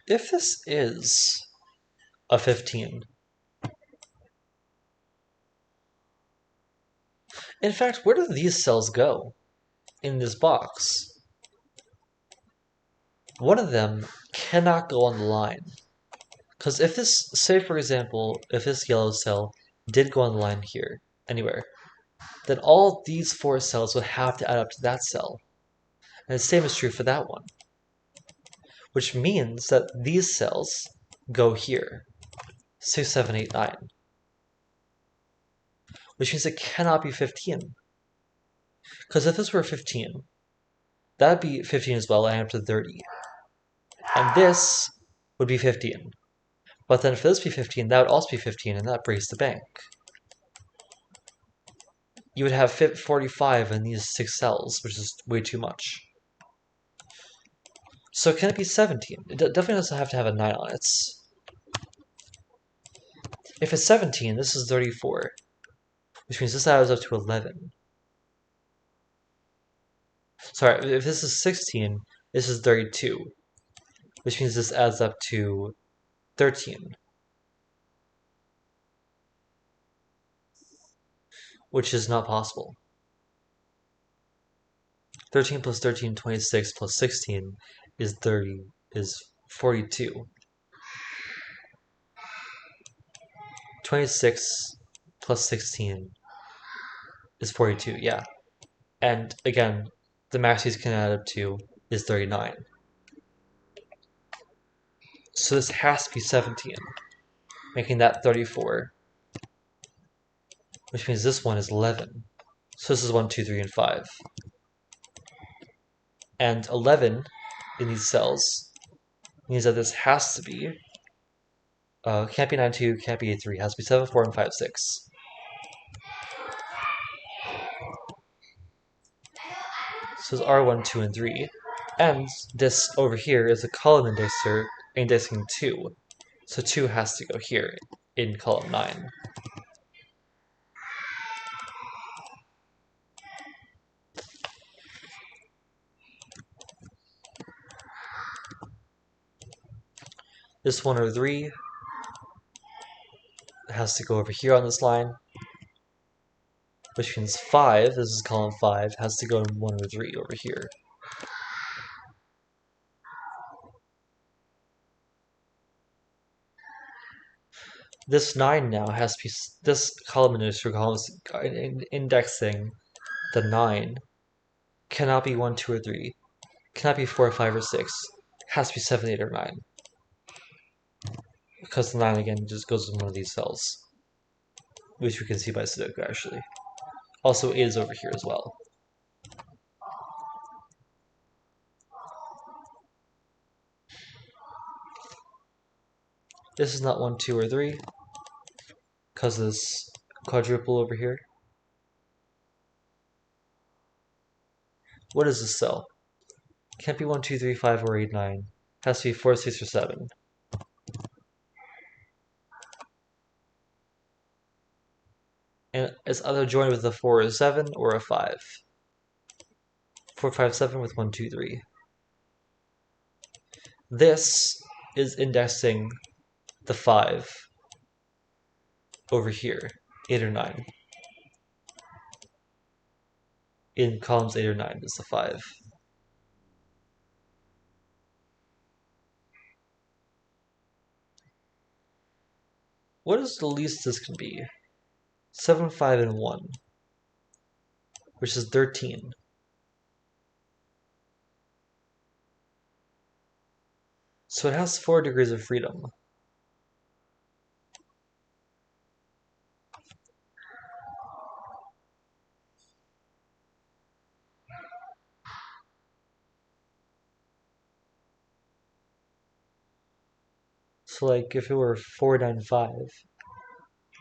If this is a 15, in fact, where do these cells go in this box? One of them cannot go on the line. Because if this, say for example, if this yellow cell did go on the line here, anywhere, then all these 4 cells would have to add up to that cell. And the same is true for that one. Which means that these cells go here, 6, 7, 8, 9. Which means it cannot be 15. Because if this were 15, that'd be 15 as well, adding up to 30. And this would be 15. But then for this to be 15, that would also be 15, and that breaks the bank. You would have 45 in these 6 cells, which is way too much. So can it be 17? It definitely doesn't have to have a 9 on it. If it's 17, this is 34, which means this adds up to 11. Sorry, if this is 16, this is 32, which means this adds up to 13. Which is not possible. 13 plus 13, 26 plus 16 is 42. 26 plus 16 is 42, yeah. And again, the max these can add up to is 39. So this has to be 17, making that 34. Which means this one is 11. So this is 1, 2, 3, and 5. And 11 in these cells means that this has to be, can't be 9, 2, can't be 8, 3, has to be 7, 4, and 5, 6. So it's R1, 2, and 3. And this over here is a column indexer indexing 2. So 2 has to go here in column 9. This 1 or 3 has to go over here on this line, which means 5, this is column 5, has to go in 1 or 3 over here. This 9 now has to be, this column indexing the 9 cannot be 1, 2, or 3, cannot be 4, 5, or 6, has to be 7, 8, or 9. Because the 9 again just goes in one of these cells, which we can see by Sudoku actually. Also 8 is over here as well. This is not 1, 2, or 3, because this quadruple over here. What is this cell? Can't be 1, 2, 3, 5, or 8, 9. Has to be 4, 6, or 7. And it's either joined with a 4 or 7 or a 5. 4, 5, 7 with 1, 2, 3. This is indexing the 5 over here, 8 or 9. In columns 8 or 9 is the 5. What is the least this can be? 7, 5, and 1, which is 13. So it has 4 degrees of freedom. So like if it were 4, 9, 5,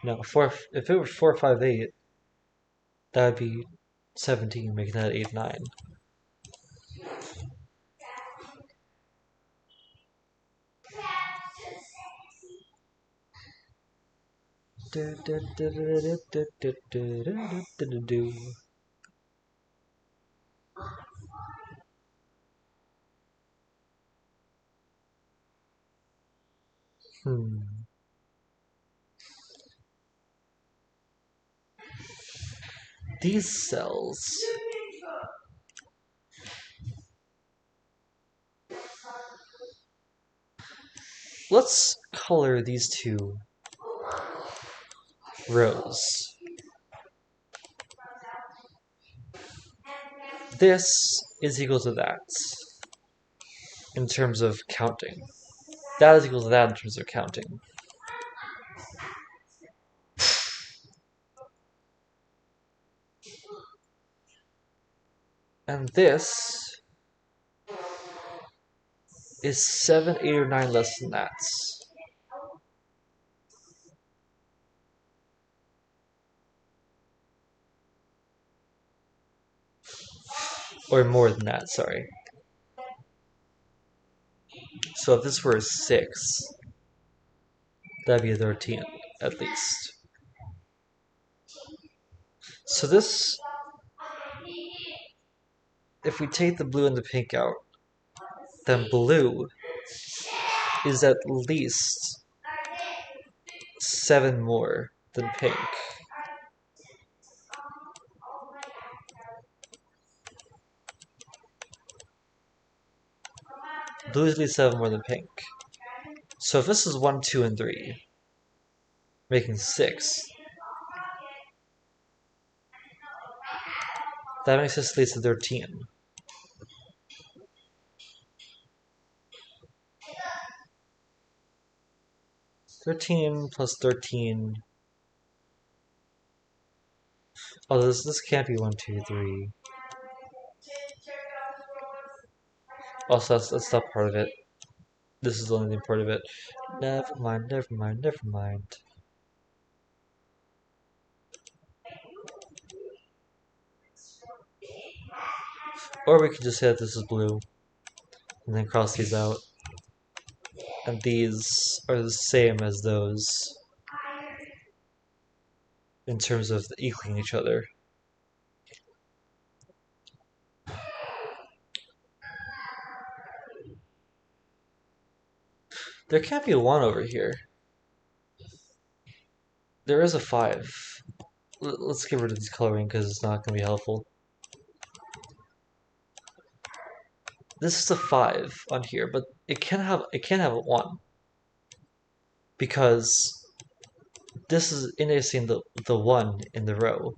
no, if it were 4, 5, 8, that would be 17, making that 8, 9. These cells. Let's color these two rows. This is equal to that in terms of counting. That is equal to that in terms of counting. And this is 7, 8, or 9 less than that. Or more than that, sorry. So if this were a 6, that'd be a 13 at least. So this, if we take the blue and the pink out, then blue is at least 7 more than pink. Blue is at least 7 more than pink. So if this is 1, 2, and 3, making 6, that makes this at least a 13. 13 plus 13. Oh, this can't be 1, 2, 3. Also, that's not part of it. This is the only part of it. Never mind, never mind, never mind. Or we could just say that this is blue, and then cross these out. And these are the same as those in terms of equaling each other. There can't be a 1 over here. There is a 5. Let's get rid of this coloring because it's not going to be helpful. This is a 5 on here, but it can't have a 1 because this is indexing the 1 in the row,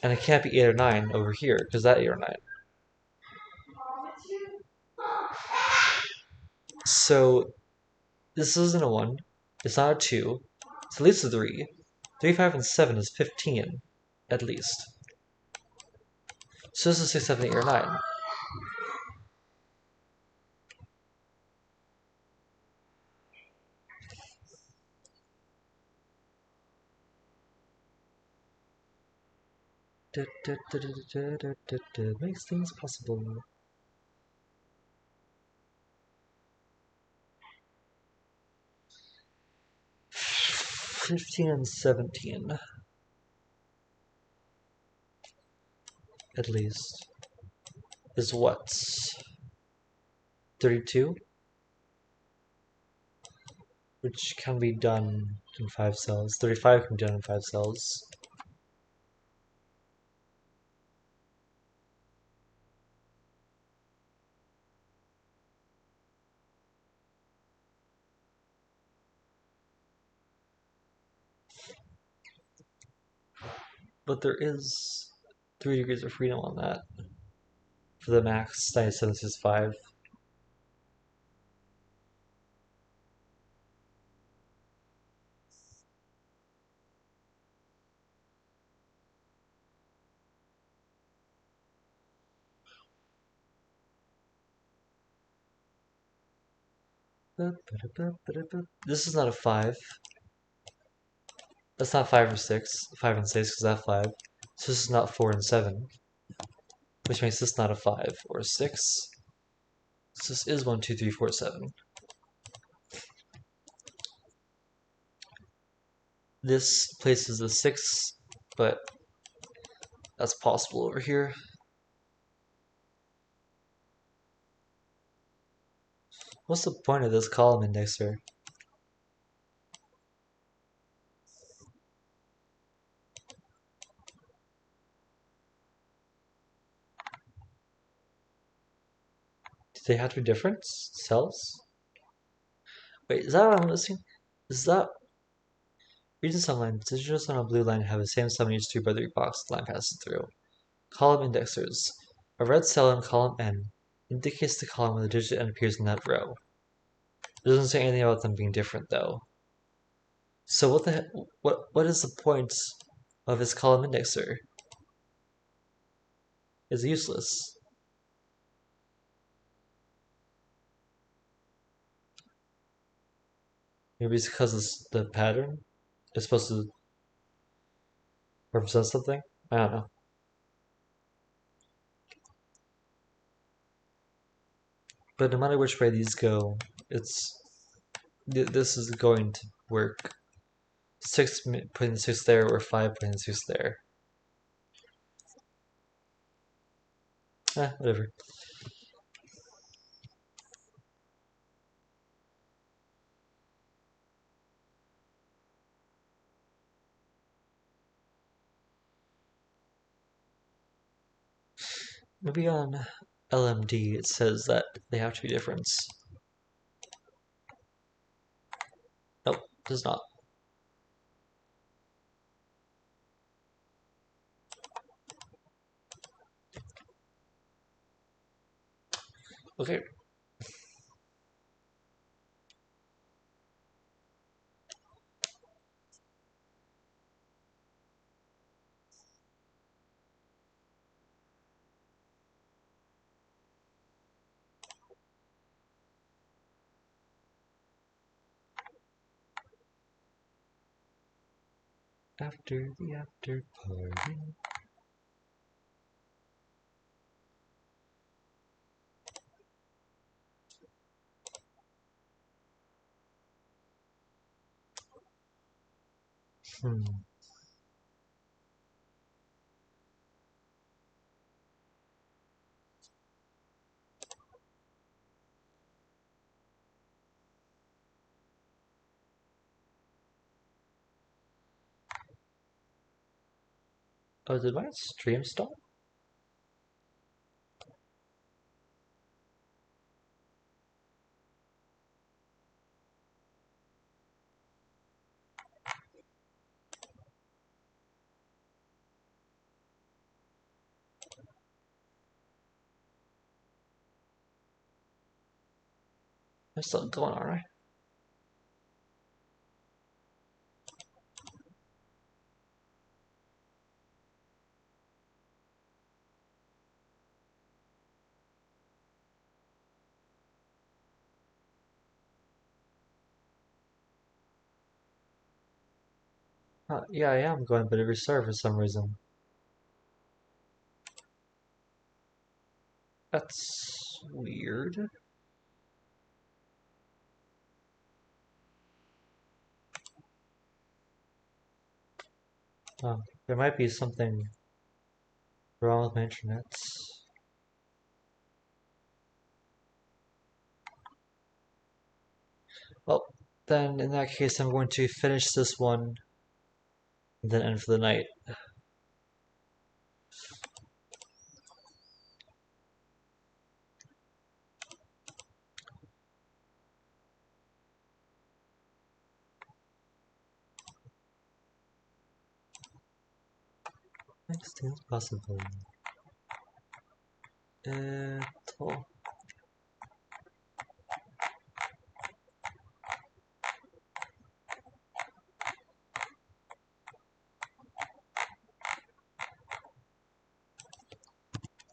and it can't be 8 or 9 over here because that 8 or 9. So this isn't a 1. It's not a 2. It's at least a 3. 3, 5, and 7 is 15 at least. So this is 6, 7, 8, or 9. Makes things possible. 15 and 17. At least. Is what? 32? Which can be done in 5 cells. 35 can be done in 5 cells. But there is 3 degrees of freedom on that. For the max, 9765. This is not a 5. That's not 5 or 6. 5 and 6 because that's 5. So this is not 4 and 7. Which makes this not a 5 or a 6. So this is 1, 2, 3, 4, 7. This places a 6, but that's possible over here. What's the point of this column indexer? Do they have to be different cells? Wait, is that what I'm missing? Is that regions on line, digits on a blue line have the same sum in each 3x3 box the line passes through. Column indexers. A red cell in column N indicates the column where the digit N appears in that row. It doesn't say anything about them being different though. So what is the point of this column indexer? It's useless. Maybe it's because the pattern is supposed to represent something? I don't know. But no matter which way these go, this is going to work. 6 putting the 6 there or 5 putting the 6 there. Whatever. Maybe on LMD it says that they have to be different. Nope, it does not. Okay. After the after party. Hmm. Oh, did my stream stop? I'm still going alright. Yeah, I am going, but it restarted for some reason. That's weird. There might be something wrong with my internet. Well, then in that case, I'm going to finish this one and then end for the night. Next is possible. Oh.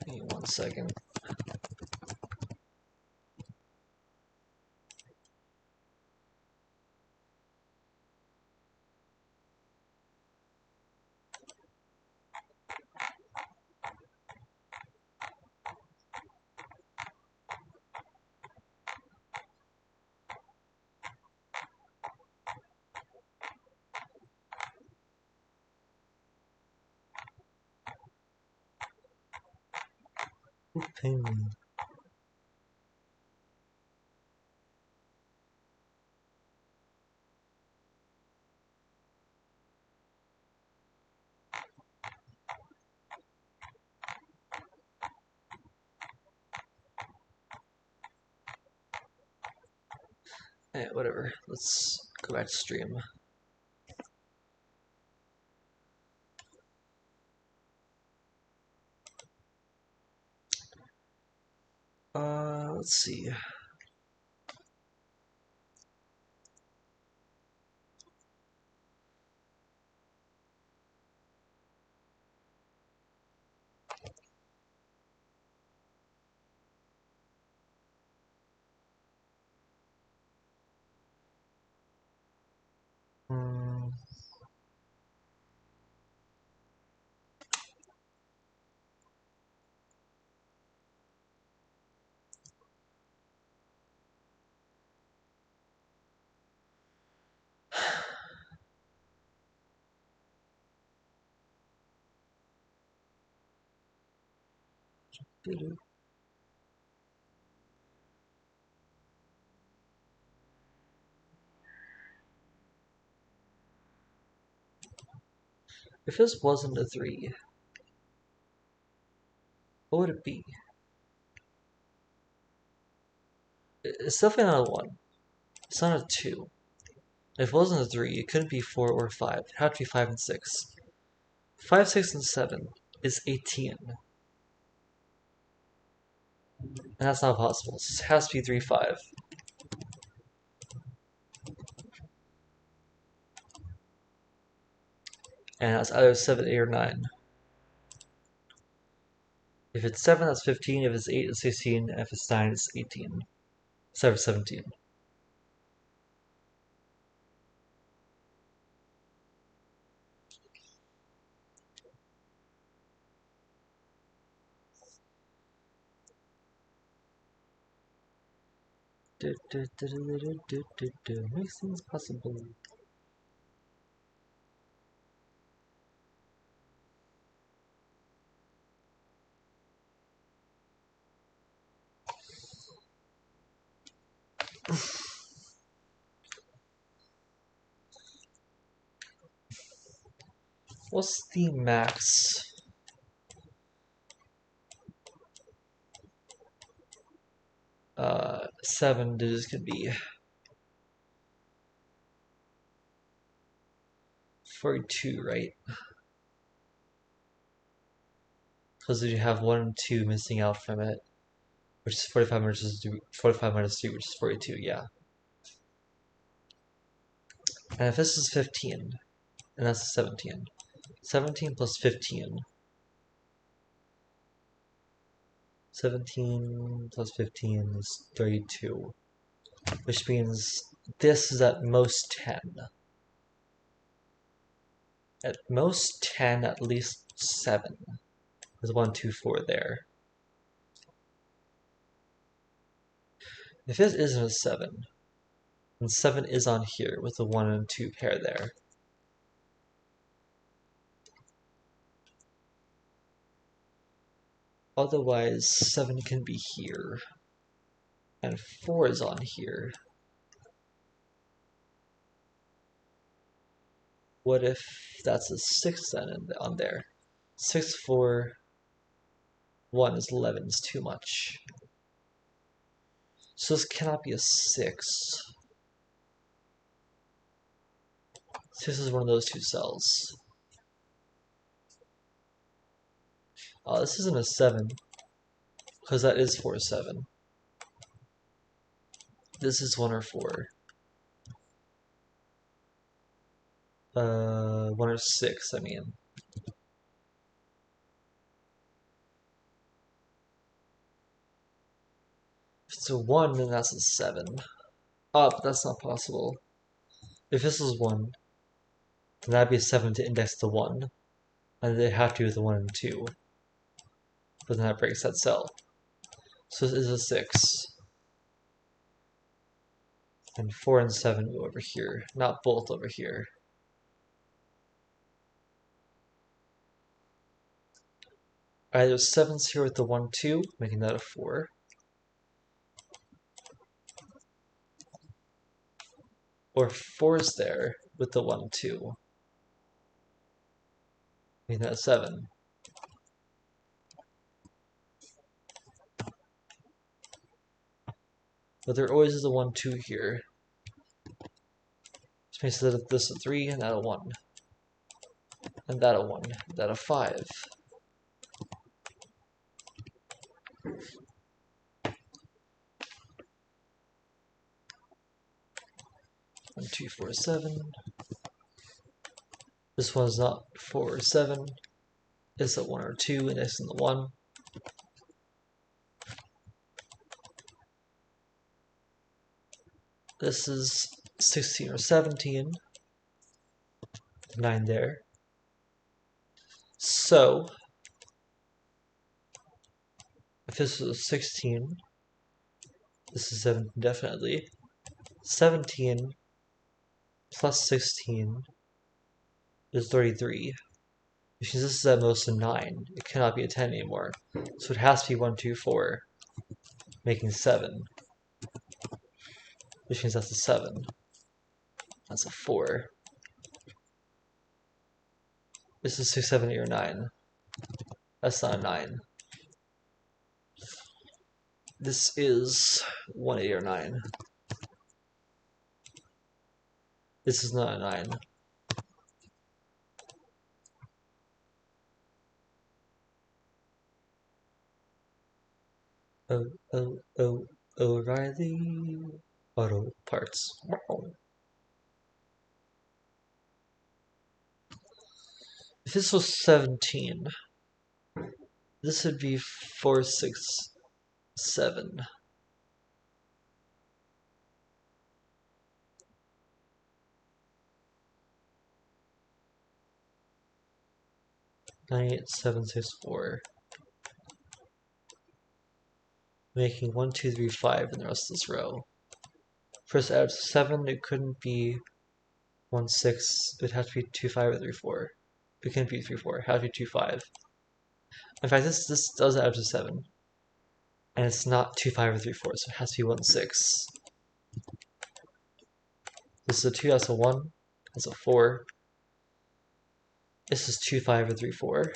Give me 1 second. Ping. Whatever. Let's go back to stream. Let's see. Hmm. If this wasn't a 3, what would it be? It's definitely not a 1. It's not a 2. If it wasn't a 3, it couldn't be 4 or 5. It had to be 5 and 6. 5, 6, and 7 is 18. And that's not possible. So it has to be 3, 5. And that's either 7, 8, or 9. If it's 7, that's 15. If it's 8, it's 16. And if it's 9, it's 18. 7, 17. Makes things possible. What's the max? Seven digits could be 42, right? Because you have 1 and 2 missing out from it, which is 45 minus 2, 45 minus 2, which is 42, yeah. And if this is 15, and that's 17. 17 plus 15. 17 plus 15 is 32. Which means this is at most 10. At most 10, at least 7. There's 1, 2, 4 there. If this isn't a 7, then 7 is on here with the 1 and 2 pair there. Otherwise, 7 can be here. And 4 is on here. What if that's a 6 then on there? 6, 4, 1 is 11, is too much. So this cannot be a 6. 6 is one of those two cells. This isn't a 7, because that is 4, 7. This is 1 or 4. 1 or 6, I mean. If it's a 1, then that's a 7. But that's not possible. If this is 1, then that'd be a 7 to index the 1. And they have to with the 1 and 2. But then that breaks that cell. So this is a 6. And 4 and 7 go over here, not both over here. Either 7's here with the 1, 2, making that a 4. Or 4's there with the 1, 2, making that a 7. But there always is a 1, 2 here. Which means that this is a 3, and that a 1. And that a 1, that a 5. 1, 2, 4, 7. This one's not 4 or 7. It's a 1 or 2, and it's in the 1. This is 16 or 17. 9 there. So, if this was 16, this is 17 definitely. 17 plus 16 is 33. Which means this is at most a 9. It cannot be a 10 anymore. So it has to be 1, 2, 4, making 7. Which means that's a 7. That's a 4. This is 6, 7, 8, or 9. That's not a 9. This is 1, 8, or 9. This is not a 9. O'Reilly Auto Parts. Wow. If this was 17, this would be 4, 6, 7. 9, 8, 7, 6, 4. Making 1, 2, 3, 5 in the rest of this row. First out of 7, it couldn't be 1, 6. It would have to be 2, 5, or 3, 4. It can't be 3, 4. It has to be 2, 5. In fact, this does add up to 7. And it's not 2, 5, or 3, 4, so it has to be 1, 6. This is a 2, that's a 1. That's a 4. This is 2, 5, or 3, 4.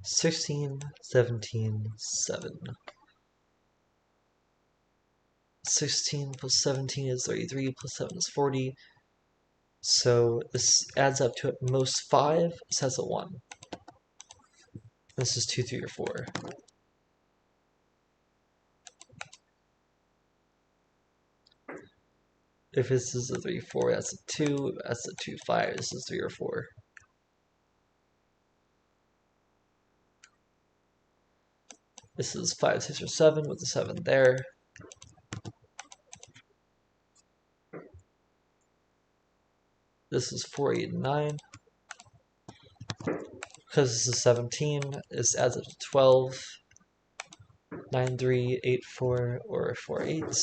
$16, $17, $7. 16 plus 17 is 33, plus 7 is 40. So this adds up to at most 5. This has a 1. This is 2, 3, or 4. If this is a 3, 4, that's a 2. That's a 2, 5. This is 3 or 4. This is 5, 6, or 7 with the 7 there. This is 4, 8, and 9. Because this is 17, this adds up to 12. 9, 3, 8, 4, or 4, 8s.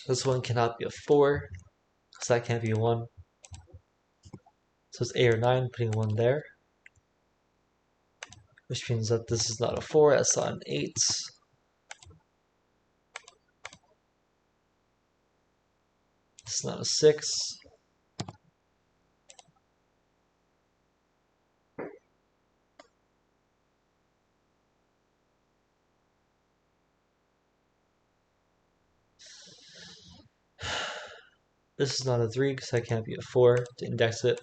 This one cannot be a 4, because that can't be a 1. So it's 8 or 9, putting 1 there. Which means that this is not a 4, that's not an 8. It's not a 6. This is not a 3 because that can't be a 4 to index it.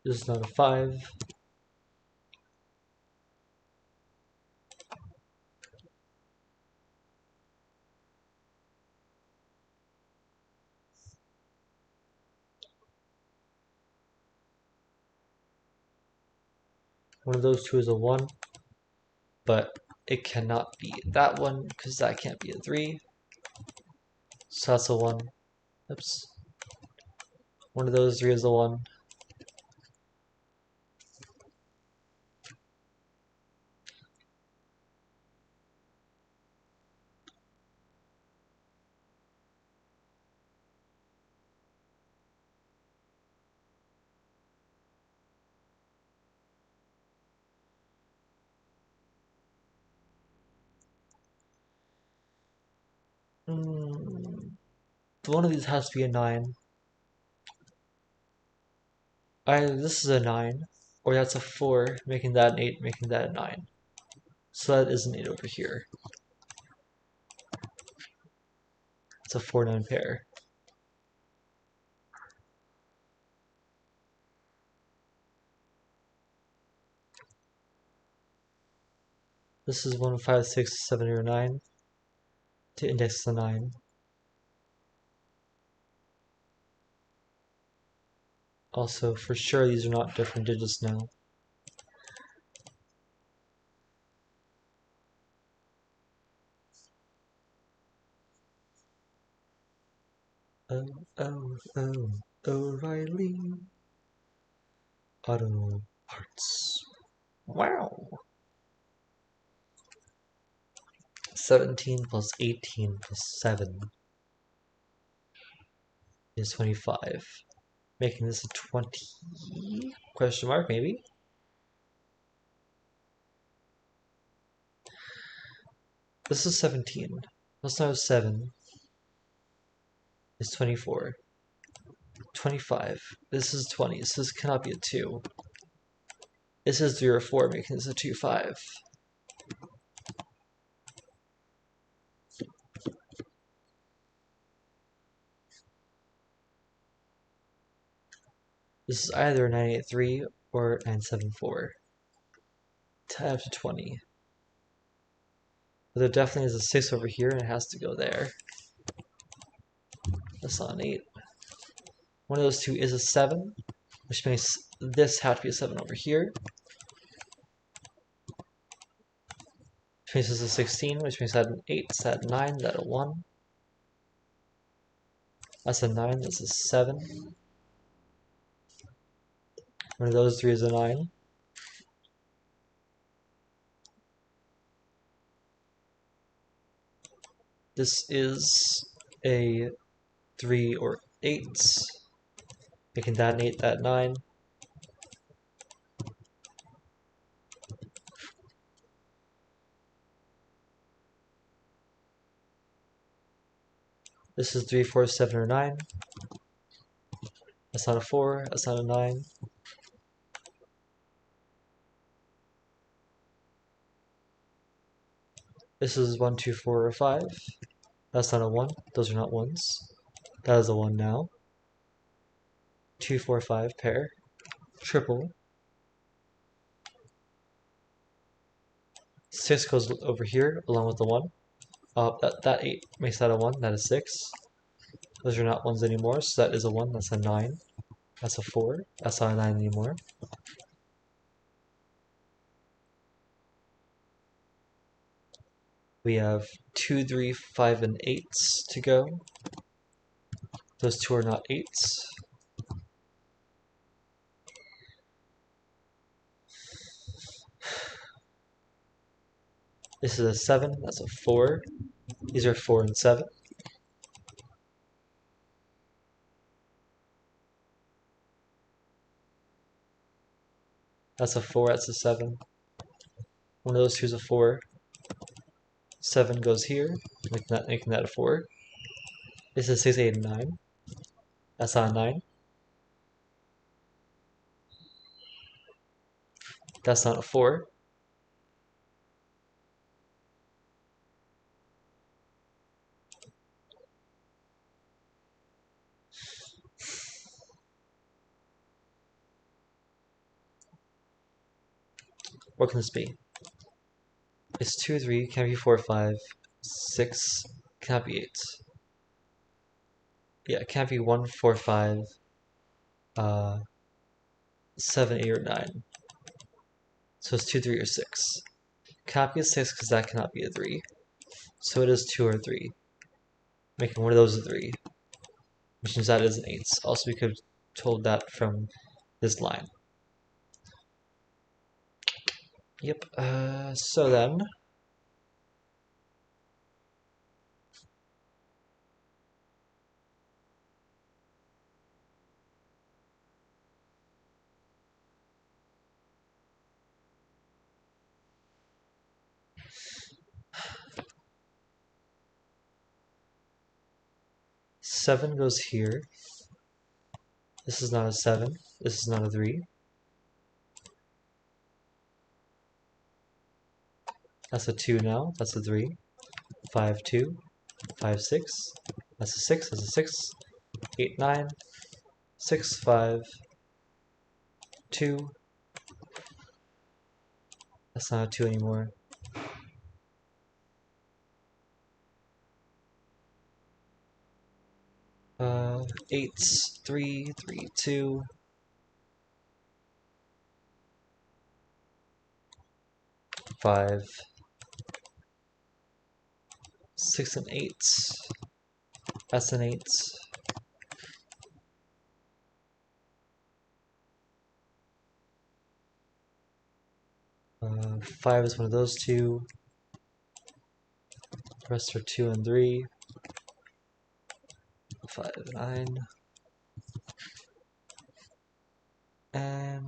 This is not a 5. One of those two is a 1, but it cannot be that one because that can't be a 3. So that's a 1. Oops. One of those 3 is a 1. One of these has to be a 9. Either this is a 9, or that's a 4, making that an 8, making that a 9. So that is an 8 over here. It's a 4-9 pair. This is 1, 5, 6, 7, or 9 to index the 9. Also, for sure, these are not different digits now. O'Reilly Auto Parts. Wow! 17 plus 18 plus 7 is 25. Making this a 20? Question mark, maybe? This is 17. Plus now 7 is 24. 25. This is 20, so this cannot be a 2. This is 3 or 4, making this a 2, 5. This is either 983 or 974. 10 up to 20. But there definitely is a 6 over here, and it has to go there. That's not an 8. One of those two is a 7, which makes this have to be a 7 over here. Which makes this a 16, which makes that an 8, so that 9, that a 1. That's a 9, that's a 7. One of those 3 is a 9. This is a 3 or 8, making that an 8, that 9. This is 3, 4, 7, or 9. That's not a 4, that's not a 9. This is 1, 2, 4, or 5. That's not a 1, those are not 1s. That is a 1 now. 2, 4, 5 pair. Triple. 6 goes over here along with the 1. That 8 makes that a 1, that is 6. Those are not 1s anymore, so that is a 1, that's a 9. That's a 4, that's not a 9 anymore. We have 2, 3, 5, and 8s to go. Those 2 are not 8s. This is a 7, that's a 4. These are 4 and 7. That's a 4, that's a 7. One of those two is a 4. 7 goes here, making that a 4. This is 6, 8, and 9. That's not a 9. That's not a 4. What can this be? It's 2, 3, can't be 4, 5, 6, can't be 8. Yeah, it can't be 1, 4, 5, 7, 8, or 9. So it's 2, 3, or 6. Cannot be a 6 because that cannot be a 3. So it is 2 or 3. making one of those a 3, which means that is an 8. Also, we could have told that from this line. Yep, so then, seven goes here. This is not a 7. This is not a 3. That's a 2 now. That's a 3. 5, 2. 5, 6. That's a 6. That's a 6. 8, 9. 6, 5. 2. That's not a 2 anymore. Uh, 8, 3, 3, 2. 5. 6 and 8. That's an 8. 5 is one of those two. The rest are 2 and 3. 5, 9. And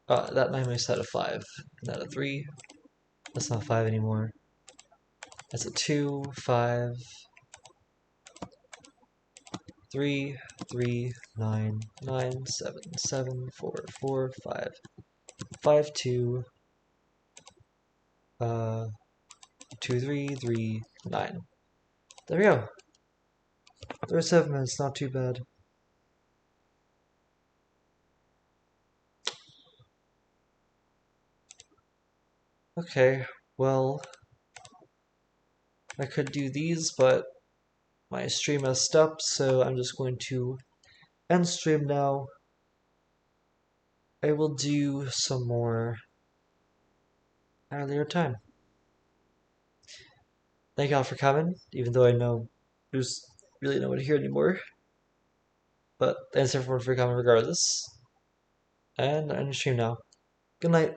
that 9 makes that a 5. And that a 3. That's not 5 anymore. That's a 2, 5, 3, 3, 9, 9, 7, 7, 4, 4, 5, 5, 2, 2, 3, 3, 9. There we go. 37 minutes, not too bad. Okay, well, I could do these, but my stream messed up, so I'm just going to end stream now. I will do some more at a later time. Thank y'all for coming, even though I know there's really no one here anymore. But thanks everyone for coming regardless. And I end the stream now. Good night.